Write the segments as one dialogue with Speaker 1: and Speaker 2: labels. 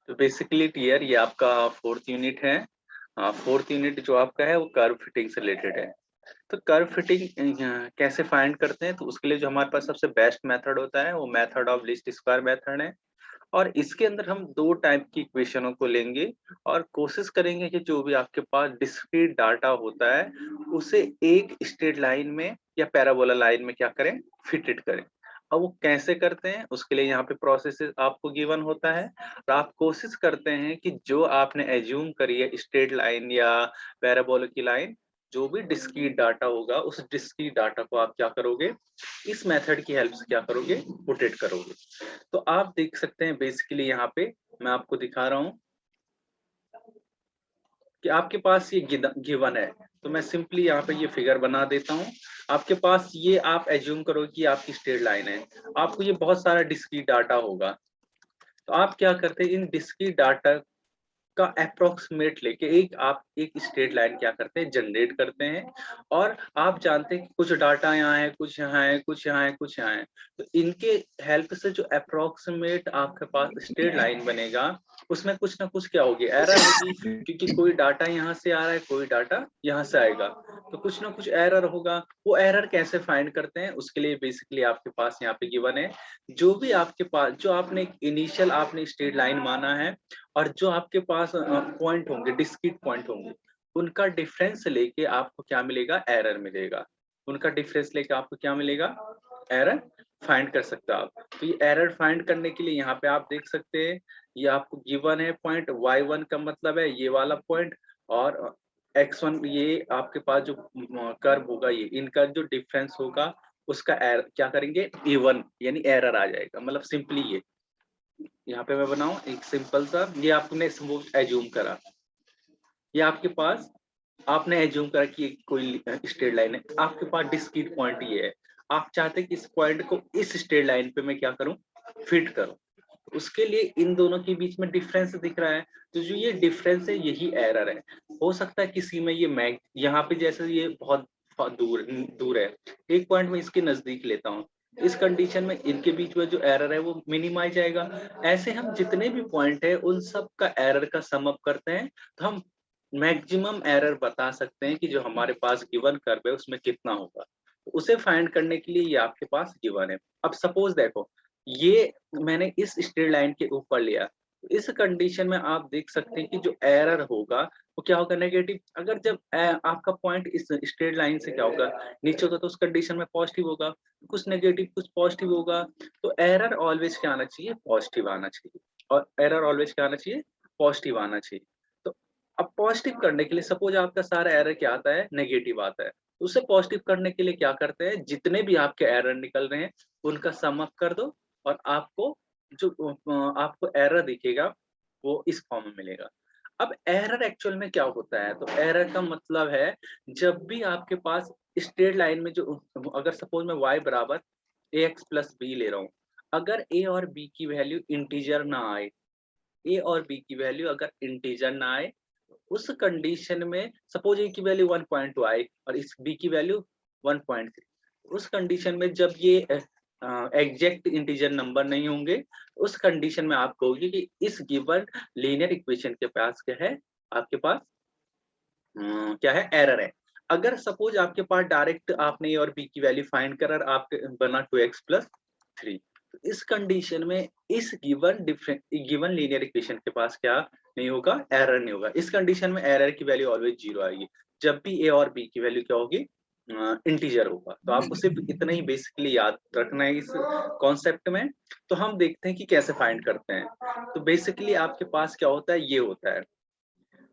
Speaker 1: तो basically tier ये आपका फोर्थ यूनिट है। फोर्थ यूनिट जो आपका है वो कर्व फिटिंग से रिलेटेड है। तो कर्व फिटिंग कैसे फाइंड करते हैं, तो उसके लिए जो हमारे पास सबसे बेस्ट मेथड होता है वो method of least square method है। और इसके अंदर हम दो टाइप की इक्वेशनों को लेंगे और कोशिश करेंगे कि जो भी आपके पास डिस्क्रीट डाटा होता है उसे एक स्ट्रेट लाइन में या पैराबोला लाइन में क्या करें, फिटेड करें। अब वो कैसे करते हैं उसके लिए यहाँ पे प्रोसेस आपको गिवन होता है और आप कोशिश करते हैं कि जो आपने एज्यूम करी है स्ट्रेट लाइन या पैराबोला की लाइन, जो भी डिस्क्रीट डाटा होगा उस डिस्क्रीट डाटा को आप क्या करोगे, इस मेथड की हेल्प से क्या करोगे, पुट इट करोगे। तो आप देख सकते हैं बेसिकली यहाँ पे मैं आपको दिखा रहा हूँ कि आपके पास ये गिवन है। तो मैं सिंपली यहाँ पे ये फिगर बना देता हूँ। आपके पास ये आप एज्यूम करो कि आपकी स्ट्रेट लाइन है, आपको ये बहुत सारा डिस्क्रीट डाटा होगा। तो आप क्या करते हैं, इन डिस्क्रीट डाटा का अप्रोक्सीमेट लेके एक स्ट्रेट लाइन क्या करते हैं, जनरेट करते हैं। और आप जानते हैं कि कुछ डाटा यहाँ है, कुछ यहाँ है, कुछ यहाँ है, कुछ यहाँ है। तो इनके हेल्प से जो अप्रोक्सीमेट आपके पास स्ट्रेट लाइन बनेगा उसमें कुछ ना कुछ क्या होगी, एरर होगी, क्योंकि कोई डाटा यहाँ से आ रहा है, कोई डाटा यहाँ से आएगा, तो कुछ ना कुछ एरर होगा। वो एरर कैसे फाइंड करते हैं उसके लिए बेसिकली आपके पास यहाँ पे गिवन है, जो भी आपके पास जो आपने इनिशियल आपने स्ट्रेट लाइन माना है और जो आपके पास पॉइंट होंगे, डिस्क्रीट पॉइंट होंगे, उनका डिफरेंस लेके आपको क्या मिलेगा, एरर मिलेगा। उनका डिफरेंस लेके आपको क्या मिलेगा, एरर फाइंड कर सकते हो आप। तो ये एरर फाइंड करने के लिए यहाँ पे आप देख सकते हैं, ये आपको गिवन है पॉइंट y1 का मतलब है ये वाला पॉइंट, और x1 ये आपके पास जो कर्व होगा, ये इनका जो डिफरेंस होगा उसका क्या करेंगे, a1 यानी एरर आ जाएगा। मतलब सिंपली ये यहाँ पे मैं बनाऊं एक सिंपल सा, ये आपने सपोज एज्यूम करा, ये आपके पास आपने एज्यूम करा कि कोई स्ट्रेट लाइन है, आपके पास डिस्क्रीट पॉइंट ये है, आप चाहते हैं कि इस पॉइंट को इस स्ट्रेट लाइन पे मैं क्या करूं, फिट करूं। उसके लिए इन दोनों के बीच में डिफरेंस दिख रहा है, तो जो ये डिफरेंस है यही एरर है। हो सकता है किसी में ये मैग यहाँ पे जैसे ये बहुत दूर दूर है, एक पॉइंट में इसके नजदीक लेता हूँ, इस कंडीशन में इनके बीच में जो एरर है वो मिनिमाइज जाएगा। ऐसे हम जितने भी पॉइंट है उन सब का एरर का सम अप करते हैं, तो हम मैक्सिमम एरर बता सकते हैं कि जो हमारे पास गिवन कर्व है उसमें कितना होगा। तो उसे फाइंड करने के लिए ये आपके पास गिवन है। अब सपोज देखो, ये मैंने इस स्ट्रेट लाइन के ऊपर लिया, तो इस कंडीशन में आप देख सकते हैं कि जो एरर होगा वो क्या होगा, नेगेटिव। अगर जब आपका पॉइंट इस स्ट्रेट लाइन से क्या होगा, नीचे होगा, तो उस कंडीशन में पॉजिटिव होगा, कुछ नेगेटिव कुछ पॉजिटिव होगा। तो एरर ऑलवेज क्या आना चाहिए, पॉजिटिव आना चाहिए। और एरर ऑलवेज क्या आना चाहिए, पॉजिटिव आना चाहिए। तो अब पॉजिटिव करने के लिए सपोज आपका सारा एरर क्या आता है, नेगेटिव आता है, तो उसे पॉजिटिव करने के लिए क्या करते हैं, जितने भी आपके एरर निकल रहे हैं उनका सम अप कर दो, और आपको जो आपको एरर दिखेगा वो इस फॉर्म में मिलेगा। अब एरर एक्चुअल में क्या होता है, तो एरर का मतलब है जब भी आपके पास स्ट्रेट लाइन में जो, अगर सपोज मैं y बराबर ax प्लस बी ले रहा हूँ, अगर a और b की वैल्यू इंटीजर ना आए, a और b की वैल्यू अगर इंटीजर ना आए, उस कंडीशन में सपोज a की वैल्यू 1.2 आए और इस b की वैल्यू 1.3, उस कंडीशन में जब ये एग्जैक्ट इंटीजर नंबर नहीं होंगे, उस कंडीशन में आप कहोगे कि इस गिवन लीनियर इक्वेशन के पास क्या है, आपके पास क्या है, एरर है। अगर सपोज आपके पास डायरेक्ट आपने ए और बी की वैल्यू फाइंड कर आपके बना 2x प्लस 3, तो इस कंडीशन में इस गिवन लीनियर इक्वेशन के पास क्या नहीं होगा, एरर नहीं होगा। इस कंडीशन में एरर की वैल्यू ऑलवेज 0 आएगी जब भी ए और बी की वैल्यू क्या होगी, इंटीजर होगा। तो आपको सिर्फ इतना ही बेसिकली याद रखना है इस कॉन्सेप्ट में। तो हम देखते हैं कि कैसे फाइंड करते हैं। तो बेसिकली आपके पास क्या होता है, ये होता है,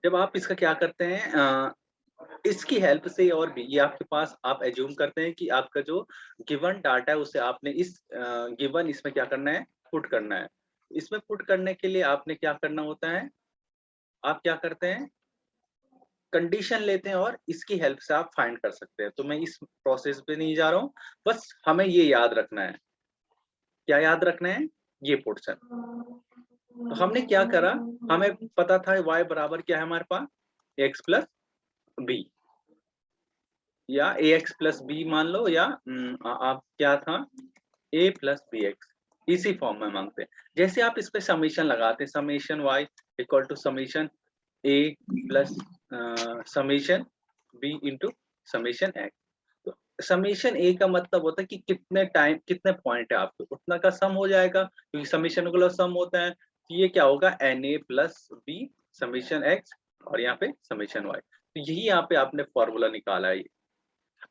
Speaker 1: जब आप इसका क्या करते हैं, इसकी हेल्प से और भी ये आपके पास आप एज्यूम करते हैं कि आपका जो गिवन डाटा है उसे आपने इस गिवन इसमें क्या करना है, पुट करना है। इसमें पुट करने के लिए आपने क्या करना होता है, आप क्या करते हैं, कंडीशन लेते हैं और इसकी हेल्प से आप फाइंड कर सकते हैं। तो मैं इस प्रोसेस पे नहीं जा रहा हूँ, बस हमें ये याद रखना है। क्या याद रखना है, ये पोर्शन। तो हमने क्या करा, हमें पता था y बराबर क्या है हमारे पास, x प्लस बी, या ax प्लस बी मान लो, या आप क्या था, a प्लस बी एक्स। इसी फॉर्म में मांगते हैं। जैसे आप इस पे समेशन लगाते हैं, summation y equal to summation a plus summation b into summation x। तो समेशन a का मतलब होता है कि कितने टाइम कितने पॉइंट है आपके, उतना का सम हो जाएगा, क्योंकि समेशन का सम होता है। तो ये क्या होगा, na plus b summation x और यहाँ पे समेशन y। तो यही यहाँ पे आपने फॉर्मूला निकाला है।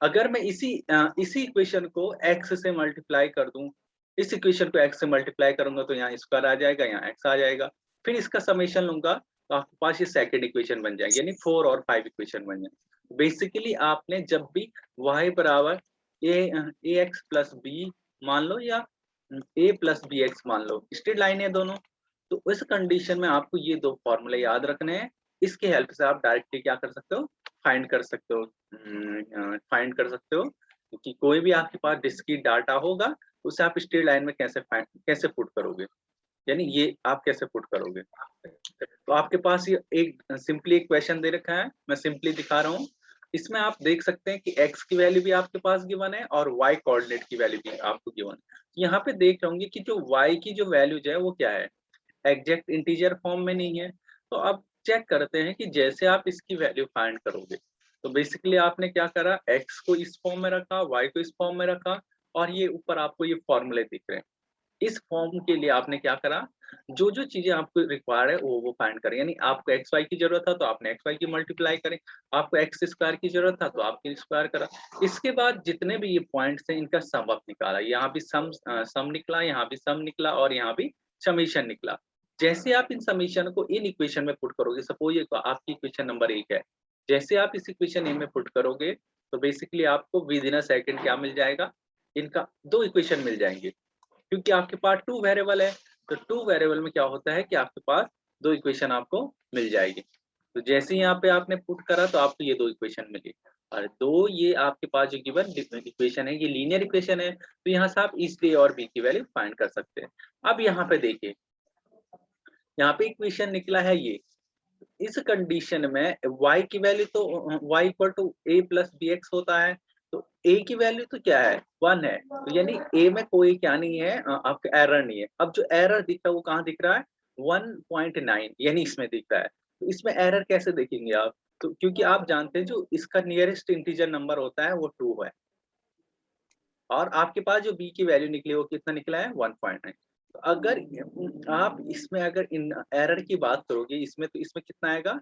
Speaker 1: अगर मैं इसी इक्वेशन को x से मल्टीप्लाई कर दूं, इस इक्वेशन को x से मल्टीप्लाई करूंगा तो यहाँ स्क्वायर आ जाएगा, यहाँ x आ जाएगा, फिर इसका समेशन लूंगा तो आपके पास ये सेकंड इक्वेशन बन जाएगी, यानी 4 और 5 इक्वेशन बन जाएंगे। बेसिकली आपने जब भी y बराबर ए एक्स प्लस बी मान लो या a प्लस बी एक्स मान लो, स्ट्रेट लाइन है दोनों, तो इस कंडीशन में आपको ये दो फॉर्मूले याद रखने हैं। इसके हेल्प से आप डायरेक्टली क्या कर सकते हो, फाइंड कर सकते हो, फाइंड कर सकते हो कि कोई भी आपके पास डिस्क्रीट डाटा होगा उसे आप स्ट्रेट लाइन में कैसे पुट करोगे, यानी ये आप कैसे पुट करोगे। तो आपके पास ये एक सिंपली एक क्वेश्चन दे रखा है, मैं सिंपली दिखा रहा हूँ। इसमें आप देख सकते हैं कि x की वैल्यू भी आपके पास गिवन है और y कोऑर्डिनेट की वैल्यू भी आपको गिवन है। यहाँ पे देख रहे होंगे कि जो y की जो वैल्यू है वो क्या है, एग्जैक्ट इंटीजर फॉर्म में नहीं है। तो अब चेक करते हैं कि जैसे आप इसकी वैल्यू फाइंड करोगे, तो बेसिकली आपने क्या करा, x को इस फॉर्म में रखा, y को इस फॉर्म में रखा, और ये ऊपर आपको ये फॉर्मूले दिख रहे हैं। इस फॉर्म के लिए आपने क्या करा, जो जो चीजें आपको रिक्वायर है वो फाइंड करें, यानी आपको एक्स वाई की जरूरत था तो आपने एक्स वाई की मल्टीप्लाई करें, आपको एक्स स्क्वायर की जरूरत था तो आपने स्क्वायर करा। इसके बाद जितने भी ये पॉइंट्स हैं इनका सम अप निकाला, यहाँ भी सम निकला, यहाँ भी सम निकला और यहाँ भी समीशन निकला। जैसे आप इन समीशन को इन इक्वेशन में पुट करोगे, सपोज ये आपकी इक्वेशन नंबर 1 है, जैसे आप इस इक्वेशन ए में पुट करोगे तो बेसिकली आपको विद इन अ सेकंड क्या मिल जाएगा, इनका दो इक्वेशन मिल जाएंगे, क्योंकि आपके पास 2 वेरिएबल है। तो 2 वेरिएबल में क्या होता है कि आपके पास दो इक्वेशन आपको मिल जाएगी। तो जैसे यहाँ पे आपने पुट करा तो आपको ये दो इक्वेशन मिली, और दो ये आपके पास जो गिवन इक्वेशन है ये लीनियर इक्वेशन है, तो यहाँ से आप इस ए और बी की वैल्यू फाइंड कर सकते हैं। अब यहाँ पे देखिए, यहाँ पे इक्वेशन निकला है ये, इस कंडीशन में y की वैल्यू तो y equal to a plus b x होता है, तो a की वैल्यू तो क्या है, 1 है, तो यानी a में कोई क्या नहीं है, आपका एरर नहीं है। अब जो एरर दिख रहा है वो कहाँ दिख रहा है, 1.9 यानी इसमें दिख रहा है। तो इसमें एरर कैसे देखेंगे आप, तो क्योंकि आप जानते हैं जो इसका नियरेस्ट इंटीजर नंबर होता है वो 2 है, और आपके पास जो b की वैल्यू निकली वो कितना निकला है, 1.9। तो अगर आप इसमें अगर इन एरर की बात करोगे इसमें, तो इसमें कितना आएगा,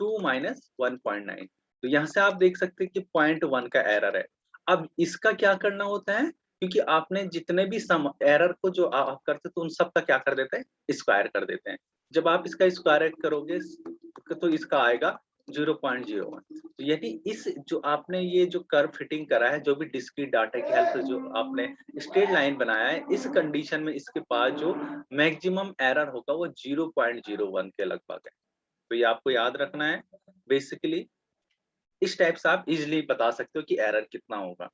Speaker 1: 2 माइनस 1.9। तो यहाँ से आप देख सकते हैं कि 0.1 का एरर है। अब इसका क्या करना होता है, क्योंकि आपने जितने भी सम एरर को जो आप करते तो उन सब का क्या कर देते हैं, स्क्वायर कर देते हैं। जब आप इसका स्क्वायर करोगे तो इसका आएगा 0.01। तो यदि इस जो आपने ये जो कर्व फिटिंग करा है, जो भी डिस्क्रीट डाटा की हेल्प से जो आपने स्ट्रेट लाइन बनाया है, इस कंडीशन में इसके पास जो मैक्सिमम एरर होगा वो 0.01 के लगभग है। तो ये आपको याद रखना है। बेसिकली इस टाइप से आप इजिली बता सकते हो कि एरर कितना होगा।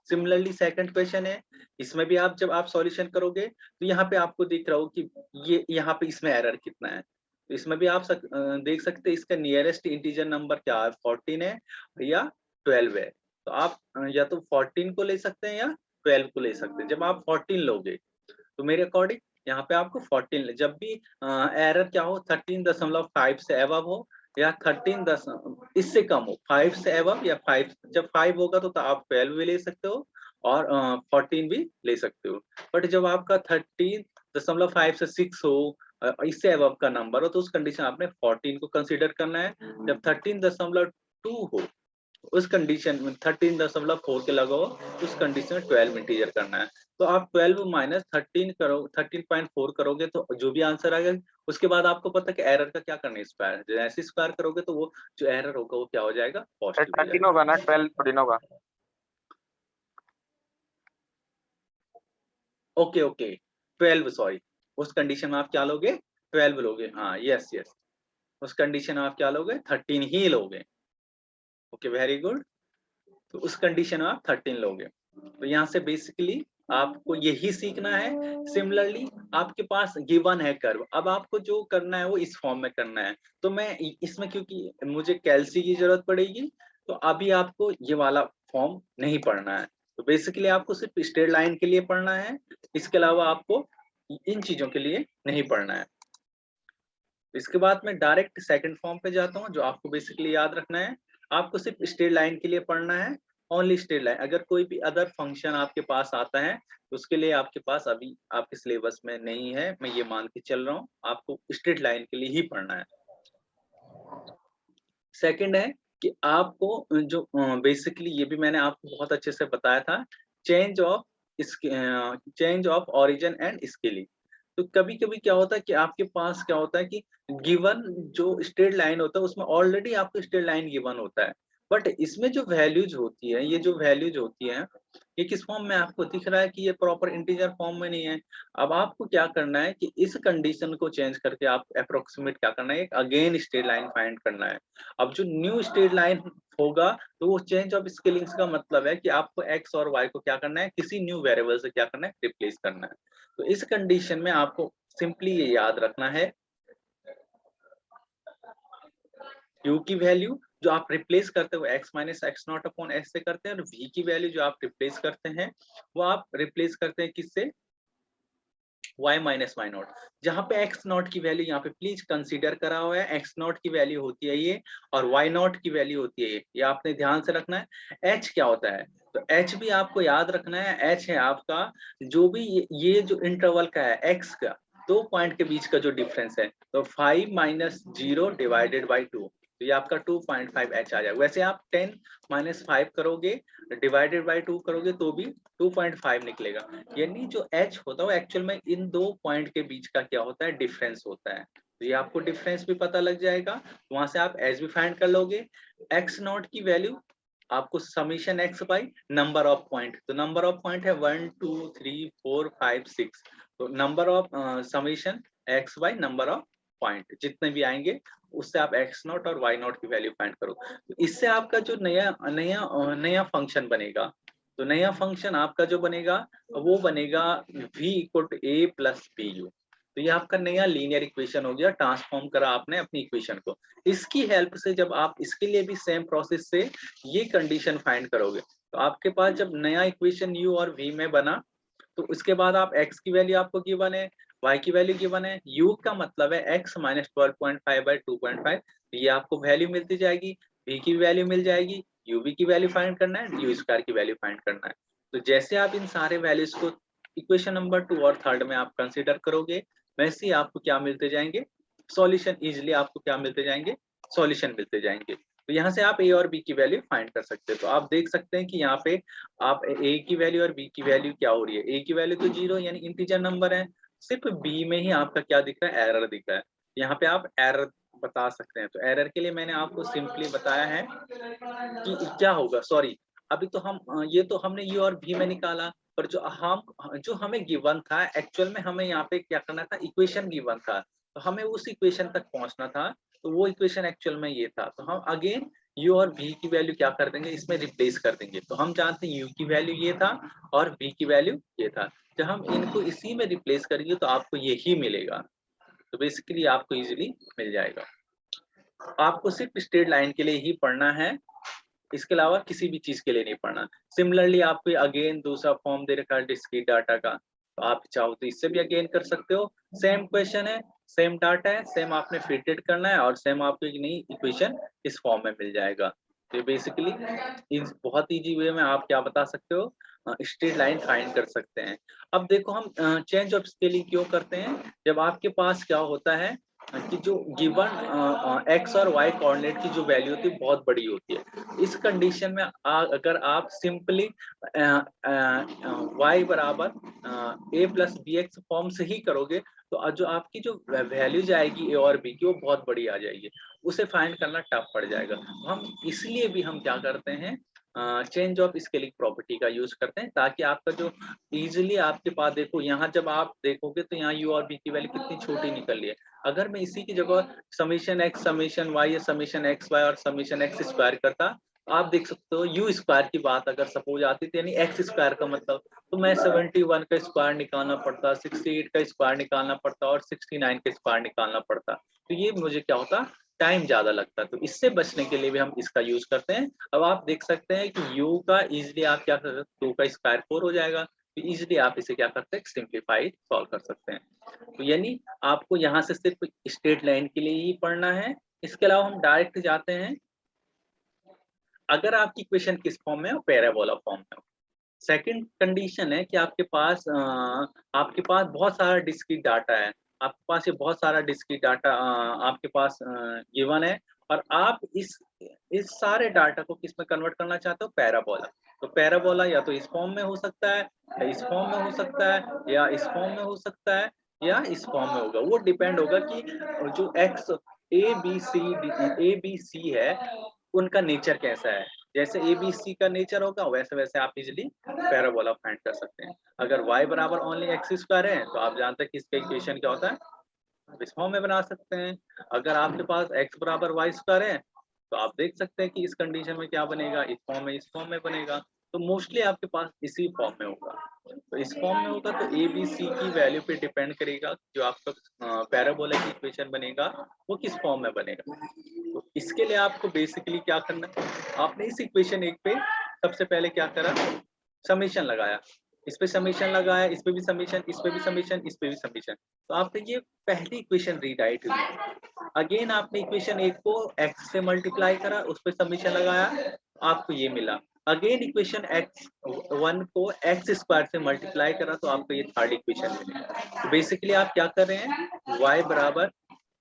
Speaker 1: सिमिलरली सेकंड क्वेश्चन है, इसमें भी आप जब आप सॉल्यूशन करोगे तो यहाँ पे आपको दिख रहा हो कि ये यहाँ पे इसमें एरर कितना है। तो इसमें भी आप देख सकते हैं इसका नियरेस्ट इंटीजर नंबर क्या है, 14 है या 12 है। तो आप या तो 14 को ले सकते हैं या 12 को ले सकते हैं। जब आप 14 लोगे तो मेरे अकॉर्डिंग यहाँ पे आपको 14, जब भी एरर क्या हो 13.5 से एबव हो या इससे कम हो, 5 से एबव या 5, जब 5 होगा तो आप 12 भी ले सकते हो और 14 भी ले सकते हो। बट जब आपका 13.5 से 6 हो, इससे एबव का नंबर हो, तो उस कंडीशन आपने 14 को कंसीडर करना है। जब 13.2 हो उस कंडीशन में 13.4 के लगाओ, उस कंडीशन में 12 इंटीजर करना है। तो आप 12 माइनस 13 करो, 13.4 करोगे तो जो भी आंसर आएगा, उसके बाद आपको पता है कि एरर का क्या करना है, स्क्वायर। जैसे स्क्वायर करोगे तो वो जो एरर होगा वो क्या हो जाएगा, पॉजिटिव हो
Speaker 2: 13
Speaker 1: जाएगा।
Speaker 2: होगा ना, 12 थोड़ी ना होगा।
Speaker 1: ओके ओके, 12 सॉरी, उस कंडीशन में आप क्या लोगे, 12 लोगे। हाँ यस यस, उस कंडीशन में आप क्या लोगे, 13 ही लोगे। Okay very good. तो उस कंडीशन में आप 13 लोगे। तो यहाँ से बेसिकली आपको यही सीखना है। सिमिलरली आपके पास गिवन है कर्व, अब आपको जो करना है वो इस फॉर्म में करना है। तो मैं इसमें क्योंकि मुझे कैल्सी की जरूरत पड़ेगी, तो अभी आपको ये वाला फॉर्म नहीं पढ़ना है। तो बेसिकली आपको सिर्फ स्ट्रेट लाइन के लिए पढ़ना है, इसके अलावा आपको इन चीजों के लिए नहीं पढ़ना है। इसके बाद मैं डायरेक्ट सेकंड फॉर्म पे जाता हूँ, जो आपको बेसिकली याद रखना है। आपको सिर्फ स्ट्रेट लाइन के लिए पढ़ना है, ओनली स्ट्रेट लाइन। अगर कोई भी अदर फंक्शन आपके पास आता है तो उसके लिए आपके पास अभी आपके सिलेबस में नहीं है, मैं ये मान के चल रहा हूँ। आपको स्ट्रेट लाइन के लिए ही पढ़ना है। सेकंड है कि आपको जो बेसिकली ये भी मैंने आपको बहुत अच्छे से बताया था, change of change of origin and scaling. तो कभी-कभी क्या होता है कि आपके पास क्या होता है कि गिवन जो स्ट्रेट लाइन होता है उसमें ऑलरेडी आपको स्ट्रेट लाइन गिवन होता है, बट इसमें जो वैल्यूज होती है, ये जो वैल्यूज होती है, ये किस फॉर्म में आपको दिख रहा है कि ये प्रॉपर इंटीजर फॉर्म में नहीं है। अब आपको क्या करना है कि इस कंडीशन को चेंज करके आप अप्रोक्सीमेट क्या करना है, एक अगेन स्ट्रेट लाइन फाइंड करना है। अब जो न्यू स्ट्रेट लाइन होगा तो वो चेंज ऑफ स्केलिंग्स का मतलब है कि आपको एक्स और वाई को क्या करना है, किसी न्यू वेरिएबल से क्या करना है, रिप्लेस करना है। तो इस कंडीशन में आपको सिंपली ये याद रखना है, u की वैल्यू जो आप रिप्लेस करते हो x minus x not upon S से करते हैं, और v की वैल्यू जो आप रिप्लेस करते हैं वो आप रिप्लेस करते हैं किससे, y माइनस वाई नॉट। जहाँ पे x नॉट की वैल्यू यहाँ पे प्लीज कंसीडर करा हुआ है, x नॉट की वैल्यू होती है ये और y नॉट की वैल्यू होती है ये आपने ध्यान से रखना है। h क्या होता है, तो h भी आपको याद रखना है। h है आपका जो भी ये जो इंटरवल का है x का, दो पॉइंट के बीच का जो डिफरेंस है, तो 5 माइनस 0 डिवाइडेड बाई 2, तो ये आपका 2.5 h आ जाएगा। वैसे आप 10 माइनस 5 करोगे डिवाइडेड बाई 2 करोगे तो भी 2.5 निकलेगा। यानी जो h होता है वो एक्चुअल में इन दो पॉइंट के बीच का क्या होता है, डिफरेंस होता है। तो ये आपको डिफरेंस भी पता लग जाएगा, वहां से आप h भी फाइंड कर लोगे। x नॉट की वैल्यू आपको summation x by number of point, तो नंबर ऑफ पॉइंट है 1 2 3 4 5 6, तो number of summation x by number of point जितने भी आएंगे उससे आप x नॉट और y नॉट की वैल्यू फाइंड करो। तो इससे आपका जो नया फंक्शन बनेगा, तो नया फंक्शन आपका जो बनेगा वो बनेगा v equal to a plus b u. तो ये आपका नया लीनियर इक्वेशन हो गया, ट्रांसफॉर्म करा आपने अपनी इक्वेशन को। इसकी हेल्प से जब आप इसके लिए भी सेम प्रोसेस से ये कंडीशन फाइंड करोगे, तो आपके पास जब नया इक्वेशन u और v में बना, तो उसके बाद आप x की वैल्यू आपको गिवन है, y की वैल्यू गिवन है, u का मतलब है x माइनस 12.5 बाई 2.5, ये आपको वैल्यू मिलती जाएगी, v की वैल्यू मिल जाएगी, uv की वैल्यू फाइंड करना है, u स्क्वायर की वैल्यू फाइंड करना है। तो जैसे आप इन सारे वैल्यूज को इक्वेशन नंबर 2 और 3 में आप कंसीडर करोगे, वैसे ही आपको क्या मिलते जाएंगे, सॉल्यूशन। इजिली आपको क्या मिलते जाएंगे, सॉल्यूशन मिलते जाएंगे। तो यहाँ से आप a और b की वैल्यू फाइंड कर सकते हैं। तो आप देख सकते हैं कि यहाँ पे आप a की वैल्यू और b की वैल्यू क्या हो रही है, a की वैल्यू तो 0 यानी इंटीजर नंबर है, सिर्फ b में ही आपका क्या दिख रहा है, एरर दिख रहा है। यहाँ पे आप एरर बता सकते हैं। तो एरर के लिए मैंने आपको सिंपली बताया है कि क्या होगा, सॉरी अभी तो हम ये तो हमने u और v में निकाला, पर जो हमें गिवन था एक्चुअल में, हमें यहाँ पे क्या करना था, इक्वेशन गिवन था, तो हमें उस इक्वेशन तक पहुंचना था। तो वो इक्वेशन एक्चुअल में ये था, तो हम अगेन u और v की वैल्यू क्या कर देंगे, इसमें रिप्लेस कर देंगे। तो हम जानते हैं u की वैल्यू ये था और v की वैल्यू ये था, जब हम इनको इसी में रिप्लेस करेंगे तो आपको यही मिलेगा। तो बेसिकली आपको इजीली मिल जाएगा। आपको सिर्फ स्ट्रेट लाइन के लिए ही पढ़ना है, इसके अलावा किसी भी चीज के लिए नहीं पढ़ना। सिमिलरली आपको अगेन दूसरा फॉर्म दे रखा है डिस्क्रीट डाटा का, तो आप चाहो तो इससे भी अगेन कर सकते हो। सेम क्वेश्चन है, सेम डाटा है, सेम आपने फिटेड करना है और सेम आपको एक नई इक्वेशन इस फॉर्म में मिल जाएगा। तो बेसिकली इस बहुत इजी वे में आप क्या बता सकते हो, स्ट्रेट लाइन फाइंड कर सकते हैं। अब देखो हम चेंज ऑफ स्केलिंग क्यों करते हैं, जब आपके पास क्या होता है कि जो गिवन एक्स और वाई कोऑर्डिनेट की जो वैल्यू होती है बहुत बड़ी होती है। इस कंडीशन में अगर आप सिंपली वाई बराबर ए प्लस बी एक्स फॉर्म से ही करोगे, तो जो आपकी जो वैल्यूज आएगी ए और बी की वो बहुत बड़ी आ जाएगी, उसे फाइंड करना टफ पड़ जाएगा। तो हम इसलिए भी हम क्या करते हैं, चेंज ऑफ स्केलिंग प्रॉपर्टी का यूज करते हैं, ताकि आपका जो इजीली आपके पास देखो, यहाँ जब आप देखोगे तो यहाँ u और b की वैल्यू कितनी छोटी निकल रही है। अगर मैं इसी की जगह समीशन x समीशन y या समीशन x y और समीशन x स्क्वायर करता, आप देख सकते हो u स्क्वायर की बात अगर सपोज आती थी, यानी x स्क्वायर का मतलब, तो मैं 71 का स्क्वायर निकालना पड़ता, 68 का स्क्वायर निकालना पड़ता और 69 का स्क्वायर निकालना पड़ता। तो ये मुझे क्या होता, टाइम ज्यादा लगता है। तो इससे बचने के लिए भी हम इसका यूज करते हैं। अब आप देख सकते हैं कि u का इजिली आप क्या कर सकते हैं, 2 का स्क्वायर 4 हो जाएगा, तो इजिली आप इसे क्या करते हैं, सिंप्लीफाई सॉल्व कर सकते हैं। तो यानी आपको यहाँ से सिर्फ स्ट्रेट लाइन के लिए ही पढ़ना है। इसके अलावा हम डायरेक्ट जाते हैं, अगर आपकी इक्वेशन किस फॉर्म में हो, पैराबोला फॉर्म में हो। सेकंड कंडीशन है कि आपके पास बहुत सारा डिस्क्रीट डाटा है, आपके पास ये बहुत सारा डिस्क्रीट डाटा आपके पास गिवन है, और आप इस सारे डाटा को किस में कन्वर्ट करना चाहते हो, पैराबोला। तो पैराबोला या तो इस फॉर्म में हो सकता है, या इस फॉर्म में हो सकता है, या इस फॉर्म में हो सकता है, या इस फॉर्म में होगा। वो डिपेंड होगा कि जो एक्स ए बी सी है उनका नेचर कैसा है। जैसे ए बी सी का नेचर होगा वैसे वैसे आप इजिली पैराबोला फाइंड कर सकते हैं। अगर y बराबर ओनली एक्स स्क्वायर है तो आप जानते हैं कि इसका इक्वेशन क्या होता है, आप इस फॉर्म में बना सकते हैं। अगर आपके पास x बराबर वाई स्क्वायर है तो आप देख सकते हैं कि इस कंडीशन में क्या बनेगा, इस फॉर्म में, इस फॉर्म में बनेगा। तो मोस्टली आपके पास इसी फॉर्म में होगा। तो इस फॉर्म में होगा तो ए बी सी की वैल्यू पे डिपेंड करेगा जो आपका पैराबोला की इक्वेशन बनेगा वो किस फॉर्म में बनेगा। तो इसके लिए आपको बेसिकली क्या करना है, आपने इस इक्वेशन एक पे सबसे पहले क्या करा, समीशन लगाया। इस पे समीशन लगाया, इस पे भी समीशन, इस पे भी समीशन, इस पे भी समीशन। तो आपने ये पहली इक्वेशन रीराइट हुई। अगेन आपने इक्वेशन एक को x से मल्टीप्लाई करा, उस पे समीशन लगाया, आपको ये मिला। अगेन इक्वेशन x1 को x स्क्वायर से मल्टीप्लाई करा तो आपको ये थर्ड इक्वेशन मिलेगा। तो बेसिकली आप क्या कर रहे हैं, y बराबर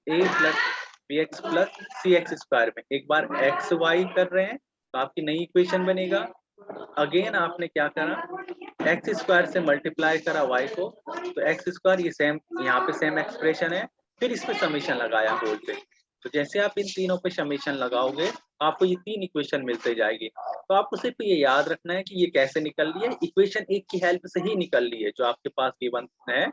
Speaker 1: a plus b x plus c x square में एक बार एक्स वाई कर रहे हैं तो आपकी नई इक्वेशन बनेगा। अगेन आपने क्या करा, एक्स स्क्वायर से मल्टीप्लाई करा y को, तो एक्स स्क्वायर ये सेम, यहाँ पे सेम एक्सप्रेशन है, फिर इस पे समीशन लगाया होल पे। तो जैसे आप इन तीनों पे समीशन लगाओगे आपको ये तीन इक्वेशन मिलते जाएगी। तो आपको सिर्फ ये याद रखना है कि ये कैसे निकल रही है, इक्वेशन एक की हेल्प से ही निकल रही है जो आपके पास गिवन है,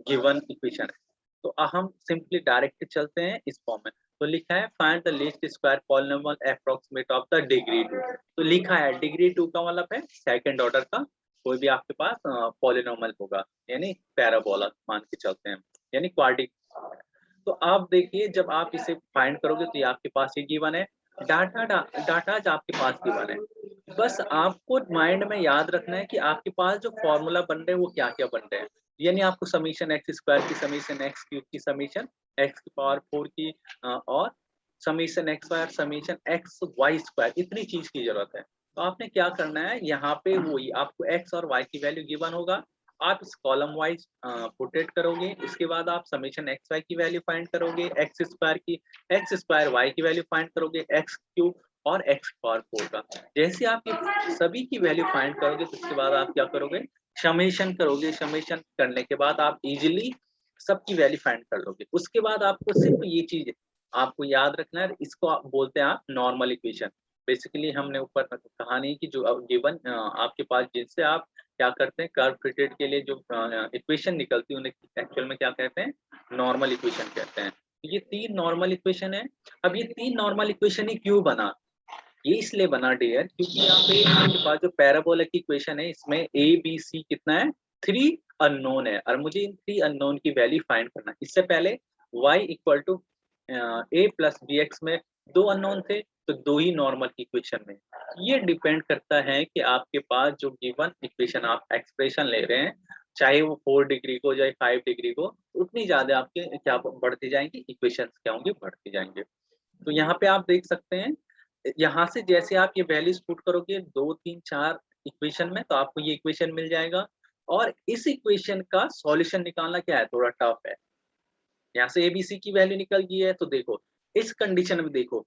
Speaker 1: गिवन इक्वेशन है। तो हम सिंपली डायरेक्ट चलते हैं इस फॉर्म में। तो लिखा है find the least square polynomial approximate of the degree 2। तो लिखा है डिग्री 2 का मतलब है सेकंड ऑर्डर का कोई भी आपके पास पॉलिनोमियल होगा, यानी पैराबोला मान के चलते हैं, यानी क्वाड्रिक। तो आप देखिए जब आप इसे फाइंड करोगे तो ये आपके पास ये गिवन है, डाटा आपके पास गिवन है। बस आपको माइंड में याद रखना है कि आपके पास जो फॉर्मूला बन रहे हैं वो क्या क्या बन रहे हैं। यानी आपको समीशन एक्स स्क्वायर की, समीशन एक्स क्यूब की, समीशन एक्स की पावर 4 की, और summation x square, summation x y square, इतनी चीज की जरूरत है। तो आपने क्या करना है, यहाँ पे वही आपको एक्स और वाई की वैल्यू गिवन होगा, आप इस कॉलम वाइज रोटेट करोगे, उसके बाद आप समीशन एक्स वाई की वैल्यू फाइंड करोगे, एक्स स्क्वायर की, एक्स स्क्वायर वाई की वैल्यू फाइंड करोगे, एक्स क्यूब और एक्स पावर 4 का। जैसे आप ये सभी की वैल्यू फाइंड करोगे तो उसके बाद आप क्या करोगे, समेशन करोगे। समेशन करने के बाद आप इजीली सबकी वैल्यू फाइंड कर लोगे। उसके बाद आपको सिर्फ ये चीज आपको याद रखना है, इसको आप बोलते हैं आप नॉर्मल इक्वेशन। बेसिकली हमने ऊपर कहा नहीं कि जो गिवन आपके पास जिनसे आप क्या करते हैं, कर्व फिटेड के लिए जो इक्वेशन निकलती है उन्हें एक्चुअल में क्या कहते हैं, नॉर्मल इक्वेशन कहते हैं। ये तीन नॉर्मल इक्वेशन है। अब ये तीन नॉर्मल इक्वेशन ही क्यों बना, ये इसलिए बना डियर क्योंकि यहाँ पे आपके पास जो पैराबोला की इक्वेशन है इसमें ए बी सी कितना है, 3 अननोन है, और मुझे इन 3 अननोन की वैल्यू फाइंड करना है। इससे पहले y equal to a plus b x में 2 अननोन थे, तो 2 ही नॉर्मल इक्वेशन में। ये डिपेंड करता है कि आपके पास जो गिवन इक्वेशन आप एक्सप्रेशन ले रहे हैं, चाहे वो 4 डिग्री को चाहे 5 डिग्री को, उतनी ज्यादा आपके क्या बढ़ती जाएंगी, इक्वेशन क्या होंगी, बढ़ती जाएंगे। तो यहाँ पे आप देख सकते हैं, यहाँ से जैसे आप ये वैल्यूज पुट करोगे 2 3 4 इक्वेशन में तो आपको ये इक्वेशन मिल जाएगा। और इस इक्वेशन का सॉल्यूशन निकालना क्या है, थोड़ा टफ है। यहाँ से एबीसी की वैल्यू निकल गई है, तो देखो इस कंडीशन में देखो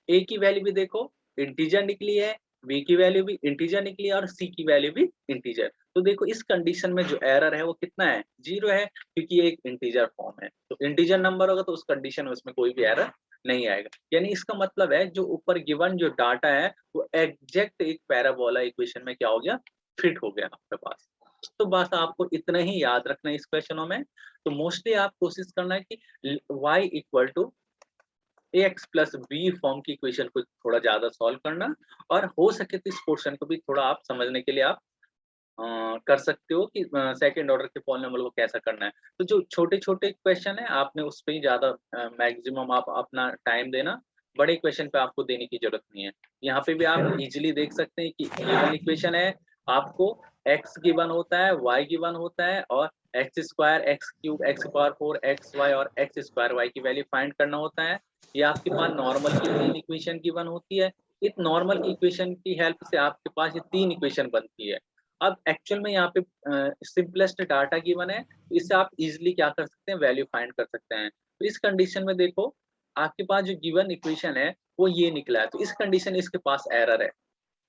Speaker 1: ए की वैल्यू भी देखो इंटीजर निकली है, बी की वैल्यू भी इंटीजर निकली है, और सी की वैल्यू भी इंटीजर। तो देखो इस कंडीशन में जो एरर है वो कितना है, 0 है, क्योंकि ये एक इंटीजर फॉर्म है। तो इंटीजर नंबर होगा तो उस कंडीशन में उसमें कोई भी एरर नहीं आएगा। यानी इसका मतलब है जो ऊपर गिवन जो डाटा है वो एग्जैक्ट एक पैराबोला इक्वेशन में क्या हो गया, फिट हो गया आपके पास। तो बस आपको इतना ही याद रखना है इस क्वेश्चनों में। तो मोस्टली आप कोशिश करना है कि y equal to ax plus b form की इक्वेशन को थोड़ा ज्यादा सॉल्व करना, और हो सके तो इस पोर्शन को भी थोड़ा आप समझने के लिए आप कर सकते हो कि सेकंड ऑर्डर के पॉलिनोमियल को कैसा करना है। तो जो छोटे-छोटे क्वेश्चन है आपने उस पे ही ज़्यादा मैक्सिमम आप अपना टाइम देना, बड़े क्वेश्चन पे आपको देने की ज़रूरत नहीं है। यहाँ पे भी आप इज़िली देख सकते हैं कि गिवन इक्वेशन है, आपको x गिवन होता है, y गिवन होता है और x square, x cube, x power 4, xy और x स्क्वायर y की वैल्यू फाइंड करना होता है। ये आपके पास नॉर्मल की 3 इक्वेशन गिवन होती है। इस नॉर्मल इक्वेशन की हेल्प से आपके पास ये 3 इक्वेशन बनती है। अब एक्चुअल में यहाँ पे सिंपलेस्ट डाटा गिवन है, इससे आप इज़िली क्या कर सकते हैं वैल्यू फाइंड कर सकते हैं। तो इस कंडीशन में देखो, आपके पास जो गिवन इक्वेशन है वो ये निकला है, तो इस कंडीशन इसके पास एरर है,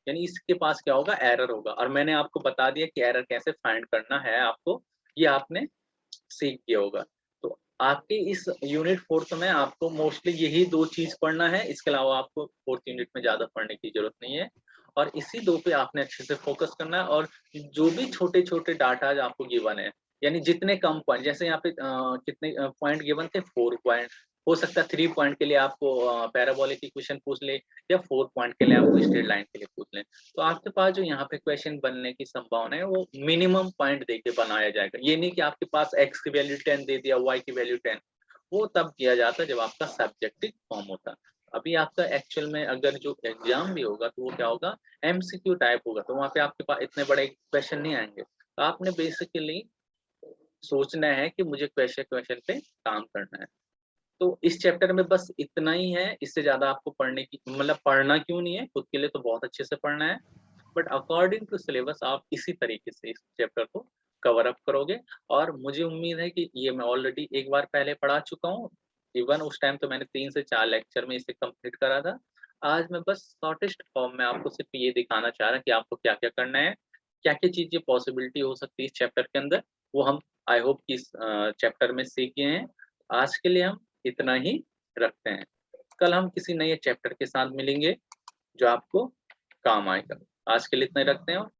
Speaker 1: यानी इसके पास क्या होगा एरर होगा और मैंने आपको बता दिया कि एरर कैसे फाइंड करना है आपको, ये आपने सीख गया होगा। तो आपके इस यूनिट 4th में आपको मोस्टली यही 2 चीज़ पढ़ना है, इसके अलावा आपको 4th यूनिट में ज़्यादा पढ़ने की ज़रूरत नहीं है और इसी 2 पे आपने अच्छे से फ़ोकस करना है और जो भी छोटे-छोटे डाटाज़ आपको गिवन है, यानी जितने कम पॉइंट जैसे यहाँ पे कितने पॉइंट गिवन थे 4 पॉइंट, हो सकता है 3 पॉइंट के लिए आपको पैराबोलिक इक्वेशन पूछ ले या 4 पॉइंट के लिए आपको स्ट्रेट लाइन के लिए पूछ लें। तो आपके पास जो यहाँ पे क्वेश्चन बनने की संभावना है वो मिनिमम पॉइंट देके बनाया जाएगा। ये नहीं कि आपके पास x की वैल्यू 10 दे दिया, y की वैल्यू 10, वो तब किया जाता है जब आपका सब्जेक्टिव फॉर्म होता है। अभी आपका एक्चुअल में अगर जो एग्ज़ाम भी होगा तो वो क्या होगा एमसीक्यू टाइप होगा, तो वहाँ पे आपके पास इतने बड़े क्वेश्चन नहीं आएँगे। तो आपने बेसिकली सोचना है कि मुझे क्वेश्चन पे काम करना है। तो इस चैप्टर में बस इतना ही है, इससे ज़्यादा आपको पढ़ने की मतलब पढ़ना क्यों नहीं है, खुद के लिए तो बहुत अच्छे से पढ़ना है, बट अकॉर्डिंग टू सिलेबस आप इसी तरीके से इस चैप्टर को कवर अप करोगे और मुझे उम्मीद है कि ये मैं ऑलरेडी एक बार पहले पढ़ा चुका हूँ। इवन उस टाइम तो मैंने 3 से 4 लेक्चर में इसे कंप्लीट करा था। आज मैं बस शॉर्टेस्ट फॉर्म में आपको सिर्फ ये दिखाना चाह रहा कि आपको क्या-क्या करना है, क्या-क्या चीज़ें पॉसिबिलिटी हो सकती है इस चैप्टर के अंदर, वो हम आई होप कि इस चैप्टर में सीख गए हैं। आज के लिए हम इतना ही रखते हैं। कल हम किसी नए चैप्टर के साथ मिलेंगे, जो आपको काम आएगा। आज के लिए इतना ही रखते हैं।